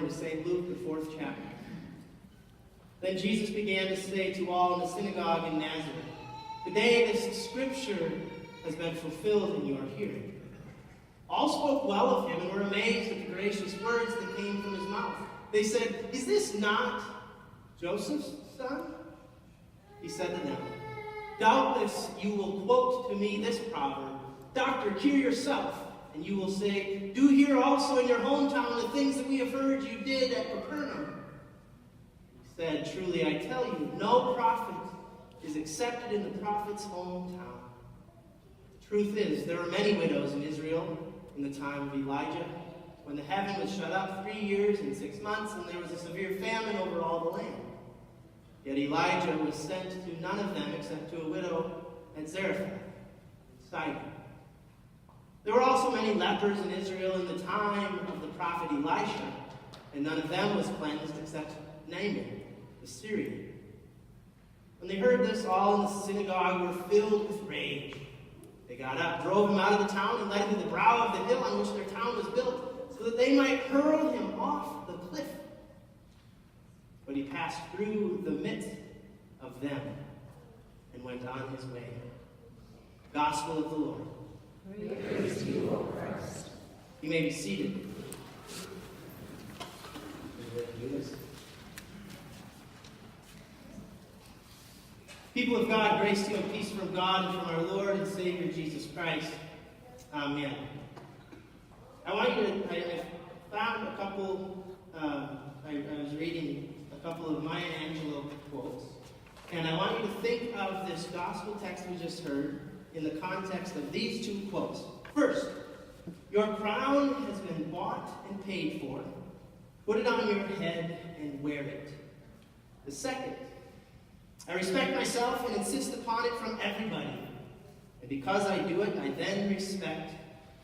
according to St. Luke, the 4th chapter. Then Jesus began to say to all in the synagogue in Nazareth, "Today this scripture has been fulfilled in your hearing." All spoke well of him and were amazed at the gracious words that came from his mouth. They said, "Is this not Joseph's son?" He said to them, "Doubtless you will quote to me this proverb, 'Doctor, cure yourself.' And you will say, 'Do here also in your hometown the things that we have heard you did at Capernaum.'" He said, "Truly I tell you, no prophet is accepted in the prophet's hometown. The truth is, there were many widows in Israel in the time of Elijah, when the heaven was shut up 3 years and 6 months, and there was a severe famine over all the land. Yet Elijah was sent to none of them except to a widow at Zarephath, in Sidon. There were also many lepers in Israel in the time of the prophet Elisha, and none of them was cleansed except Naaman, the Syrian." When they heard this, all in the synagogue were filled with rage. They got up, drove him out of the town, and led him to the brow of the hill on which their town was built, so that they might hurl him off the cliff. But he passed through the midst of them and went on his way. Gospel of the Lord. Praise to you, O Christ. You may be seated. People of God, grace to you and peace from God and from our Lord and Savior Jesus Christ. Amen. I found a couple, I was reading a couple of Maya Angelou quotes, and I want you to think of this gospel text we just heard in the context of these two quotes. First, your crown has been bought and paid for. Put it on your head and wear it. The second, I respect myself and insist upon it from everybody. And because I do it, I then respect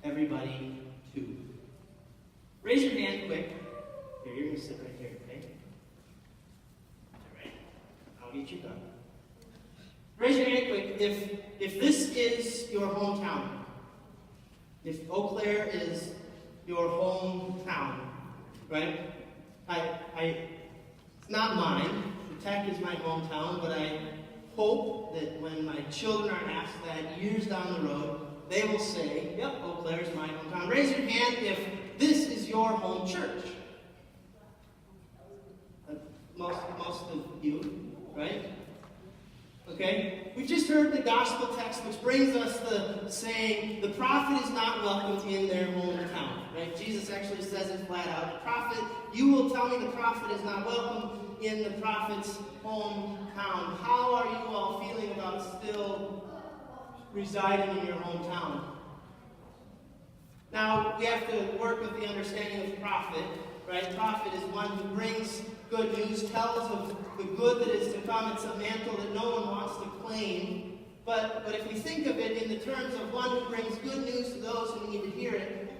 everybody too. Raise your hand quick. Here, you're going to sit right here, okay? All right. I'll get you done. Raise your hand quick if this is your hometown. If Eau Claire is your hometown, right? It's not mine. The Tech is my hometown, but I hope that when my children are asked that years down the road, they will say, "Yep, Eau Claire is my hometown." Raise your hand if this is your home church. Most of you, right? Okay? We've just heard the gospel text, which brings us the saying, the prophet is not welcome in their hometown. Right? Jesus actually says it flat out. The prophet, you will tell me the prophet is not welcome in the prophet's hometown. How are you all feeling about still residing in your hometown? Now, we have to work with the understanding of prophet. Right? Prophet is one who brings good news, tells of the good that is to come. It's a mantle that no one wants to claim. But if we think of it in the terms of one who brings good news to those who need to hear it,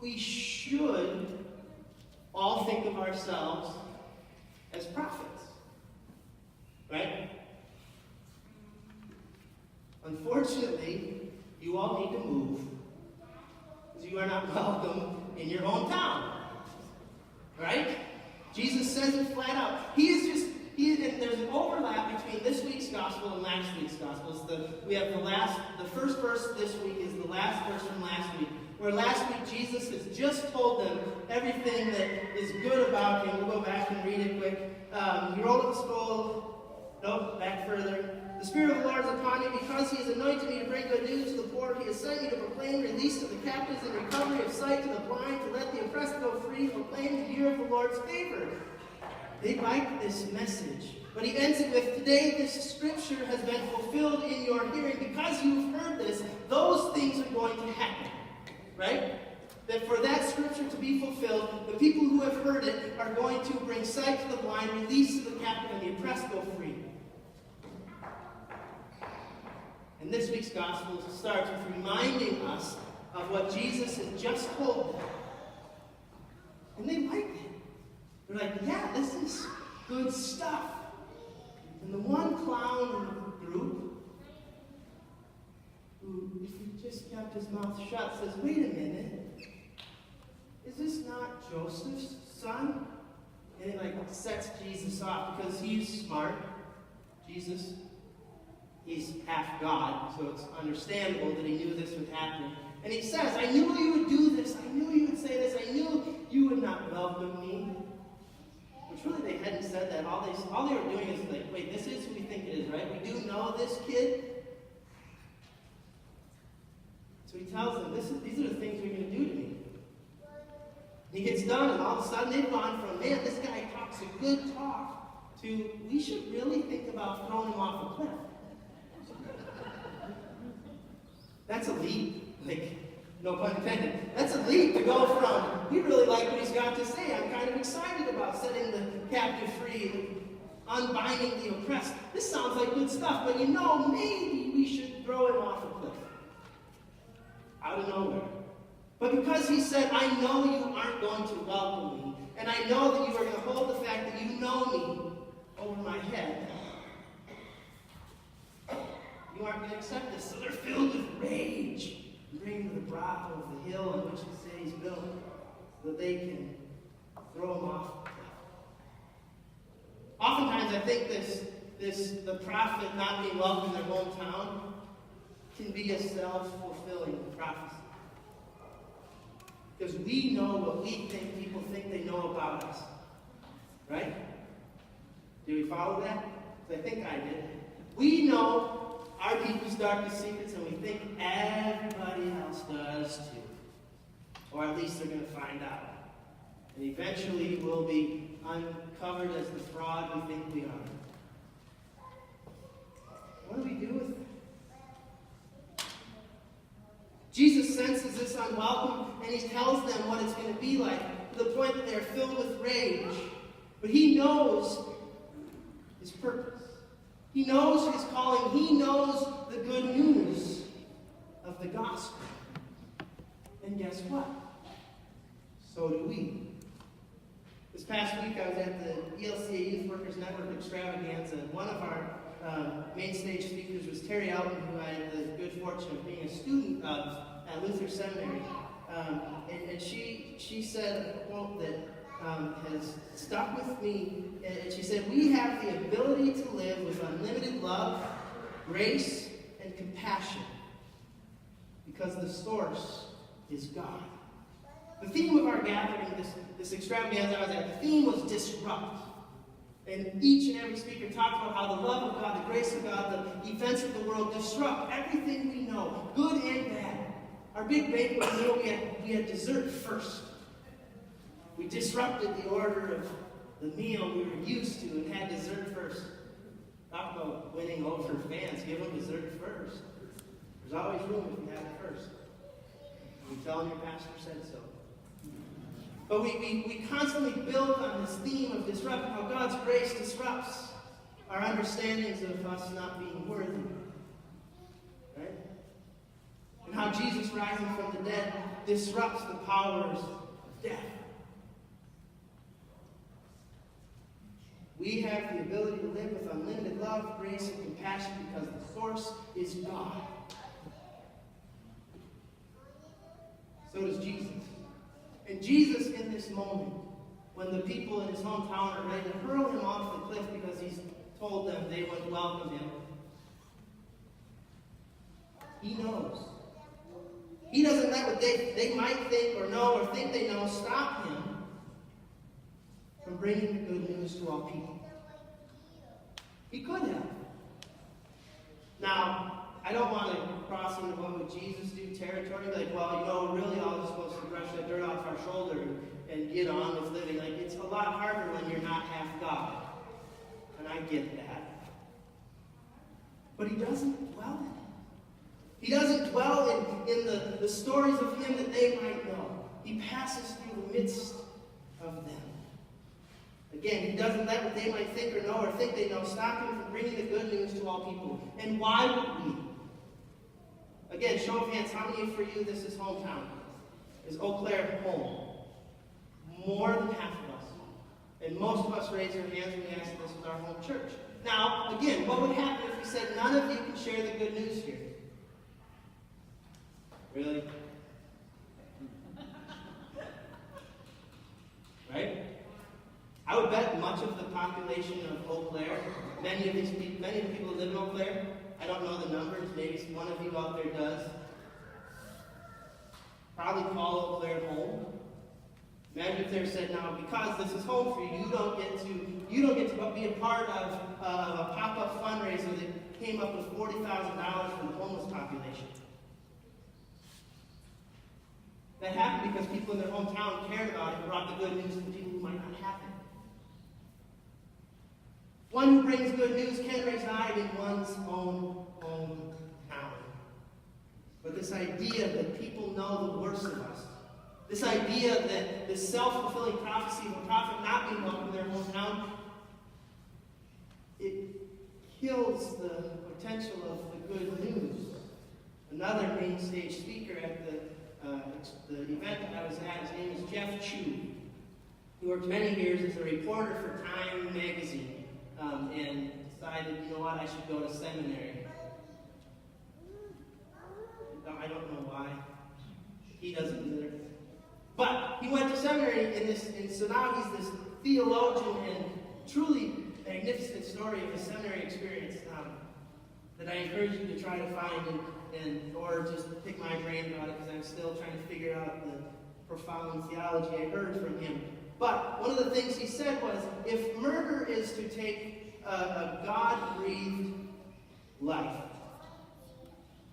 we should all think of ourselves as prophets. Right? Unfortunately, you all need to move because you are not welcome in your hometown. Right? Jesus says it flat out. And there's an overlap between this week's gospel and last week's gospel. We have the first verse this week is the last verse from last week. Where last week Jesus has just told them everything that is good about him. We'll go back and read it quick. He rolled up the scroll. Nope, back further. The Spirit of the Lord is upon me because he has anointed me to bring good news to the poor. He has sent me to proclaim release to the captives and recovery of sight to the blind, to let the oppressed go free, proclaim the year of the Lord's favor. They like this message. But he ends it with, today this scripture has been fulfilled in your hearing. Because you've heard this, those things are going to happen. Right? That for that scripture to be fulfilled, the people who have heard it are going to bring sight to the blind, release to the captive, and the oppressed go free. And this week's gospel starts with reminding us of what Jesus has just told them. And they like it. They're like, yeah, this is good stuff. And the one clown group, who, if he just kept his mouth shut, says, wait a minute. is this not Joseph's son? And it like sets Jesus off because he's smart. Jesus, he's half God, so it's understandable that he knew this would happen. And he says, I knew you would do this. I knew you would say this. I knew you would not welcome me. Which really they hadn't said that. All they were doing is like, wait, this is who we think it is, right? We do know this kid. So he tells them, these are the things you're going to do to me. He gets done, and all of a sudden they've gone from, man, this guy talks a good talk, to, we should really think about throwing him off a cliff. That's a leap. Like, no pun intended. That's a leap to go from, we really like what he's got to say. I'm kind of excited about setting the captive free, unbinding the oppressed. This sounds like good stuff, but maybe we should throw him off a cliff. Out of nowhere. But because he said, I know you aren't going to welcome me, and I know that you are going to hold the fact that you know me over my head, you aren't going to accept this. So they're filled with rage, and bring him to the brow of the hill on which the city is built, so that they can throw him off. Oftentimes I think the prophet not being welcome in their hometown can be a self-fulfilling prophecy. Because we know what we think people think they know about us. Right? Do we follow that? Because I think I did. We know our deepest, darkest secrets, and we think everybody else does too. Or at least they're going to find out. And eventually we'll be uncovered as the fraud we think we are. What do we do with it? Jesus senses this unwelcome, and he tells them what it's going to be like, to the point that they're filled with rage. But he knows his purpose. He knows his calling. He knows the good news of the gospel. And guess what? So do we. This past week I was at the ELCA Youth Workers Network Extravaganza, and one of our main stage speakers was Terry Alton, who I had the good fortune of being a student of at Luther Seminary. And she said a quote that has stuck with me. And she said, we have the ability to live with unlimited love, grace, and compassion because the source is God. The theme of our gathering, this extravaganza I was at, the theme was disrupt. And each and every speaker talked about how the love of God, the grace of God, the events of the world disrupt everything we know, good and bad. Our big banquet meal, we had dessert first. We disrupted the order of the meal we were used to and had dessert first. Talk about winning over fans. Give them dessert first. There's always room if you have it first. You tell them your pastor said so. But we constantly build on this theme of disrupt, how God's grace disrupts our understandings of us not being worthy. Right? And how Jesus rising from the dead disrupts the powers of death. We have the ability to live with unlimited love, grace, and compassion because the source is God. So does Jesus. And Jesus, in this moment, when the people in his hometown are ready to hurl him off the cliff because he's told them they wouldn't welcome him, he knows. He doesn't let what they might think or know or think they know stop him from bringing the good news to all people. He could have. Now, I don't want to cross into what would Jesus do territory, like, well, really all we're supposed to brush that dirt off our shoulder and get on with living. Like, it's a lot harder when you're not half God. And I get that. But he doesn't dwell in it. He doesn't dwell in the stories of him that they might know. He passes through the midst of them. Again, he doesn't let what they might think or know or think they know stop him from bringing the good news to all people. And why would we? Again, show of hands, how many for you this is hometown? Is Eau Claire home? More than half of us. And most of us raise our hands when we ask if this is our home church. Now, again, what would happen if we said none of you can share the good news here? Really? would bet much of the population of Eau Claire, many of the people who live in Eau Claire, I don't know the numbers, maybe one of you out there does, probably call Eau Claire home. Imagine if they said, now, because this is home for you, you don't get to be a part of a pop-up fundraiser that came up with $40,000 for the homeless population. That happened because people in their hometown cared about it and brought the good news to people who might not have it. One who brings good news can reside in one's own hometown. But this idea that people know the worst of us, this idea that the self-fulfilling prophecy of a prophet not being welcome in their hometown, it kills the potential of the good news. Another main stage speaker at the event that I was at, his name is Jeff Chu. He worked many years as a reporter for Time magazine and decided, you know what, I should go to seminary. I don't know why. He doesn't either. But he went to seminary and so now he's this theologian and truly magnificent story of his seminary experience that I encourage you to try to find or just pick my brain about it because I'm still trying to figure out the profound theology I heard from him. But one of the things he said was, if murder is to take a God-breathed life,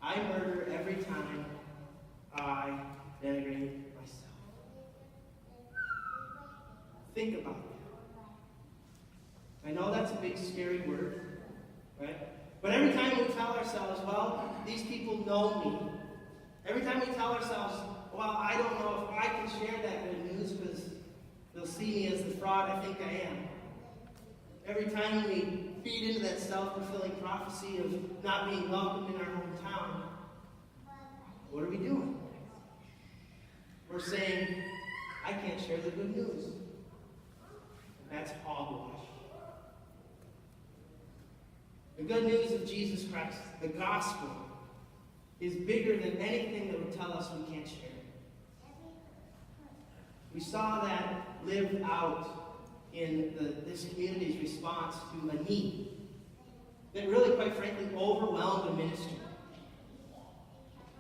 I murder every time I denigrate myself. Think about that. I know that's a big, scary word, right? But every time we tell ourselves, well, these people know me. Every time we tell ourselves, well, I don't know if I can share that good news because they'll see me as the fraud I think I am. Every time we feed into that self-fulfilling prophecy of not being welcomed in our hometown, what are we doing? We're saying, I can't share the good news. That's hogwash. The good news of Jesus Christ, the gospel, is bigger than anything that would tell us we can't share. We saw that lived out in this community's response to a need that really, quite frankly, overwhelmed the ministry.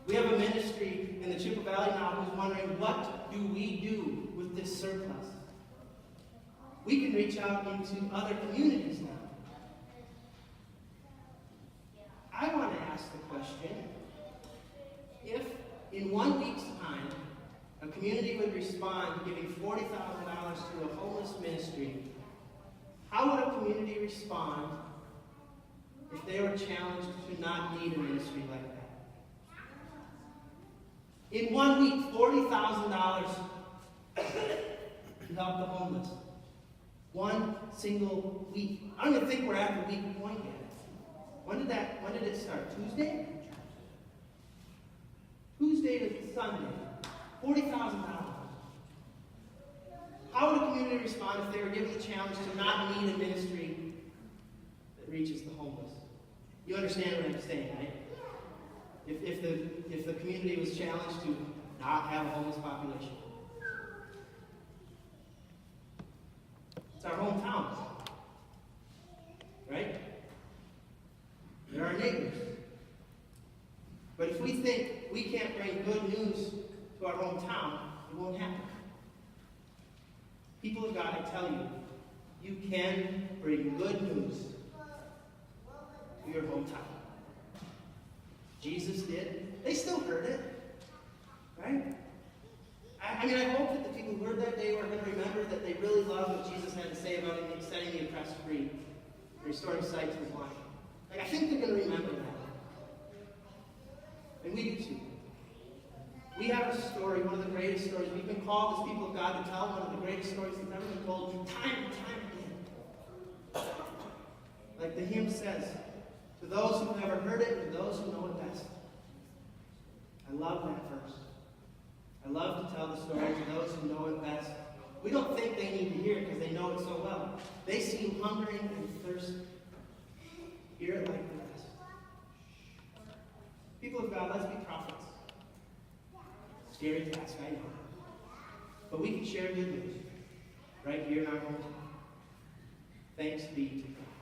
We have a ministry in the Chippewa Valley now who's wondering, what do we do with this surplus? We can reach out into other communities now. I want to ask the question, if in 1 week's time, a community would respond giving $40,000 to a homeless ministry, how would a community respond if they were challenged to not need a ministry like that? In 1 week, $40,000 to help the homeless. One single week. I don't even think we're at the week point yet. When did it start? Tuesday? Tuesday to Sunday. $40,000. How would a community respond if they were given the challenge to not need a ministry that reaches the homeless? You understand what I'm saying, right? If the community was challenged to not have a homeless population. It's our hometown. Right? They're our neighbors. But if we think we can't bring good news to our hometown, it won't happen. People of God, I tell you, you can bring good news to your hometown. Jesus did. They still heard it. Right? I mean, I hope that the people who heard that day were going to remember that they really loved what Jesus had to say about setting the oppressed free, restoring sight to the blind. Like, I think they're going to remember that. And we do too. We have a story, one of the greatest stories. We've been called as people of God to tell one of the greatest stories that's ever been told time and time again. Like the hymn says, to those who've never heard it and those who know it best. I love that verse. I love to tell the story to those who know it best. We don't think they need to hear it because they know it so well. They see you hungering and thirsty. Hear it like the rest. People of God, let's be prophets. Scary task, I know. But we can share good news right here in our hometown. Thanks be to God.